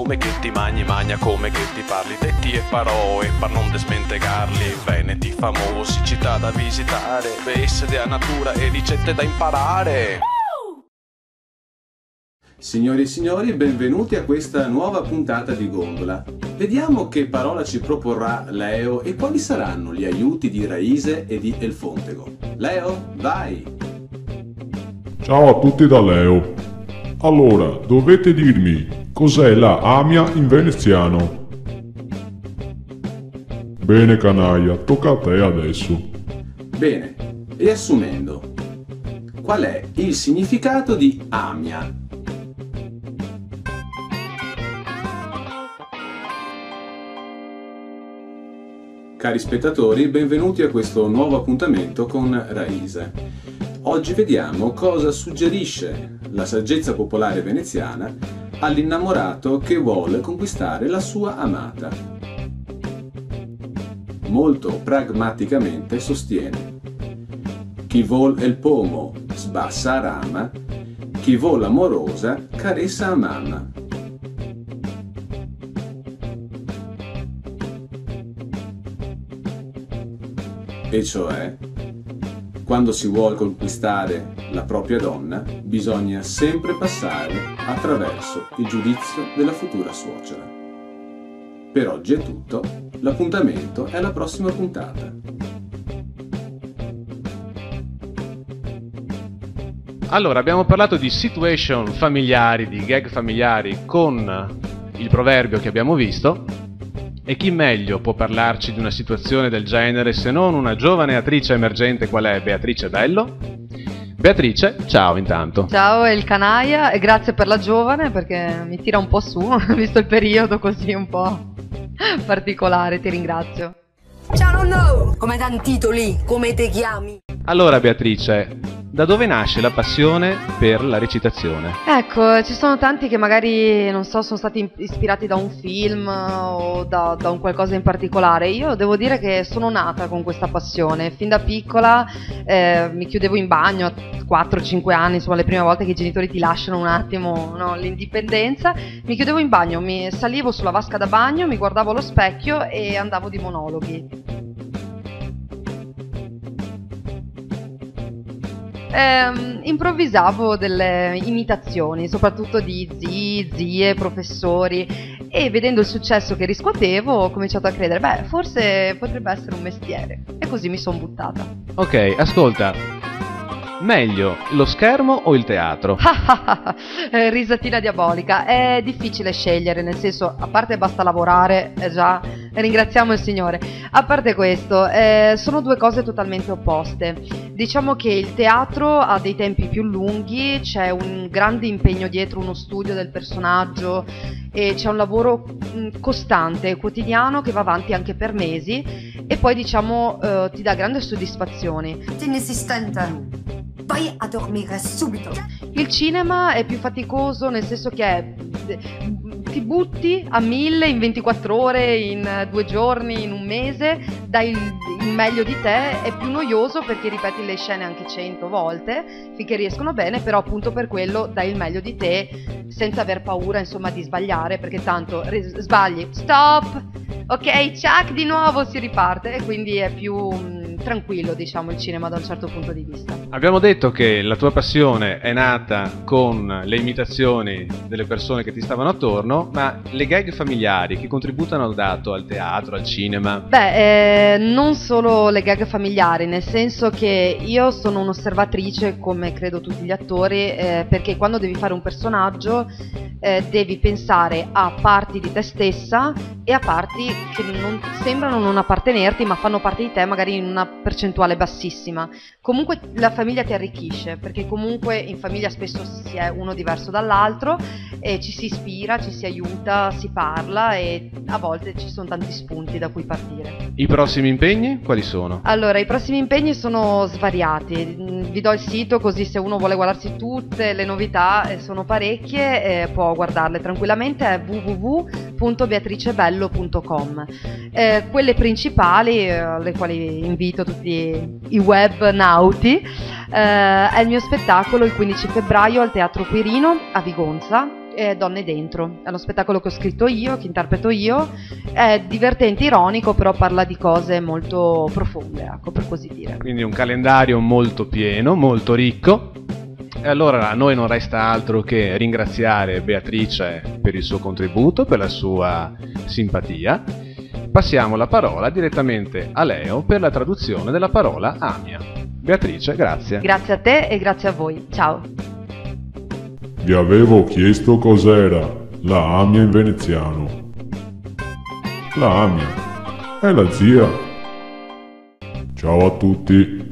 come che ti magna come che ti parli, detti e parole per non desmentegarli. Veneti famosi, città da visitare, bellezze della natura e ricette da imparare. Signori e signori, benvenuti a questa nuova puntata di Gondola. Vediamo che parola ci proporrà Leo e quali saranno gli aiuti di Raise e di Elfontego. Leo, vai! Ciao a tutti da Leo. Allora, dovete dirmi cos'è la Amia in veneziano. Bene canaglia, tocca a te adesso. Bene, riassumendo, qual è il significato di Amia? Cari spettatori, benvenuti a questo nuovo appuntamento con Raise. Oggi vediamo cosa suggerisce la saggezza popolare veneziana all'innamorato che vuole conquistare la sua amata. Molto pragmaticamente sostiene: chi vuol el pomo sbassa a rama, chi vuol amorosa caressa a mamma. E cioè, quando si vuole conquistare la propria donna, bisogna sempre passare attraverso il giudizio della futura suocera. Per oggi è tutto, l'appuntamento è alla prossima puntata. Allora, abbiamo parlato di situation familiari, di gag familiari con il proverbio che abbiamo visto. E chi meglio può parlarci di una situazione del genere se non una giovane attrice emergente qual è Beatrice Bello? Beatrice, ciao intanto. Ciao El Canaia e grazie per la giovane perché mi tira un po' su, visto il periodo così un po' particolare, ti ringrazio. Ciao nonno, come dan titoli, come te chiami? Allora Beatrice, da dove nasce la passione per la recitazione? Ecco, ci sono tanti che magari, non so, sono stati ispirati da un film o da un qualcosa in particolare. Io devo dire che sono nata con questa passione. Fin da piccola mi chiudevo in bagno a 4-5 anni, insomma le prime volte che i genitori ti lasciano un attimo, no, l'indipendenza. Mi chiudevo in bagno, mi salivo sulla vasca da bagno, mi guardavo allo specchio e andavo di monologhi. Improvvisavo delle imitazioni, soprattutto di zii, zie, professori, e vedendo il successo che riscuotevo ho cominciato a credere, beh, forse potrebbe essere un mestiere, e così mi sono buttata. Ok, ascolta, meglio lo schermo o il teatro? Risatina diabolica, è difficile scegliere, nel senso, a parte basta lavorare, già, ringraziamo il Signore. A parte questo, sono due cose totalmente opposte. Diciamo che il teatro ha dei tempi più lunghi, c'è un grande impegno dietro, uno studio del personaggio e c'è un lavoro costante, quotidiano, che va avanti anche per mesi e poi diciamo ti dà grandi soddisfazioni. Inesistente. Vai a dormire subito. Il cinema è più faticoso, nel senso che ti butti a 1000 in 24 ore, in 2 giorni, in un mese, dai il meglio di te, è più noioso perché ripeti le scene anche 100 volte finché riescono bene, però appunto per quello dai il meglio di te senza aver paura insomma di sbagliare, perché tanto sbagli, stop, ok, ciak, di nuovo si riparte, e quindi è più tranquillo diciamo il cinema da un certo punto di vista. Abbiamo detto che la tua passione è nata con le imitazioni delle persone che ti stavano attorno, ma le gag familiari che contributo hanno dato al teatro, al cinema? Beh, non solo le gag familiari, nel senso che io sono un'osservatrice, come credo tutti gli attori, perché quando devi fare un personaggio devi pensare a parti di te stessa e a parti che sembrano non appartenerti ma fanno parte di te magari in una percentuale bassissima. Comunque la famiglia ti arricchisce, perché comunque in famiglia spesso si è uno diverso dall'altro e ci si ispira, ci si aiuta, si parla e a volte ci sono tanti spunti da cui partire. I prossimi impegni quali sono? Allora, i prossimi impegni sono svariati. Vi do il sito così se uno vuole guardarsi tutte le novità, sono parecchie, può guardarle tranquillamente, è www.beatricebello.com. Quelle principali, alle quali invito tutti i web nauti, è il mio spettacolo il 15 febbraio al Teatro Quirino a Vigonza, donne dentro. È uno spettacolo che ho scritto io, che interpreto io, è divertente, ironico, però parla di cose molto profonde, ecco, per così dire. Quindi un calendario molto pieno, molto ricco. E allora a noi non resta altro che ringraziare Beatrice per il suo contributo, per la sua simpatia. Passiamo la parola direttamente a Leo per la traduzione della parola Amia. Beatrice, grazie. Grazie a te e grazie a voi. Ciao. Vi avevo chiesto cos'era la Amia in veneziano. La Amia è la zia. Ciao a tutti.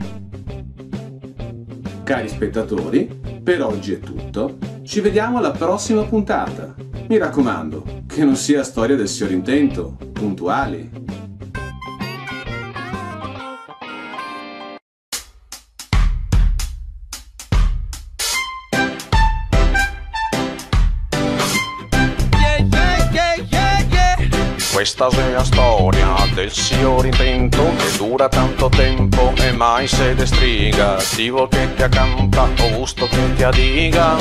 Cari spettatori, per oggi è tutto. Ci vediamo alla prossima puntata. Mi raccomando, che non sia storia del signor intento. Puntuali. Questa è la storia del signor intento che dura tanto tempo e mai se destriga. Ti vuol che ti accampa o gusto che ti adiga.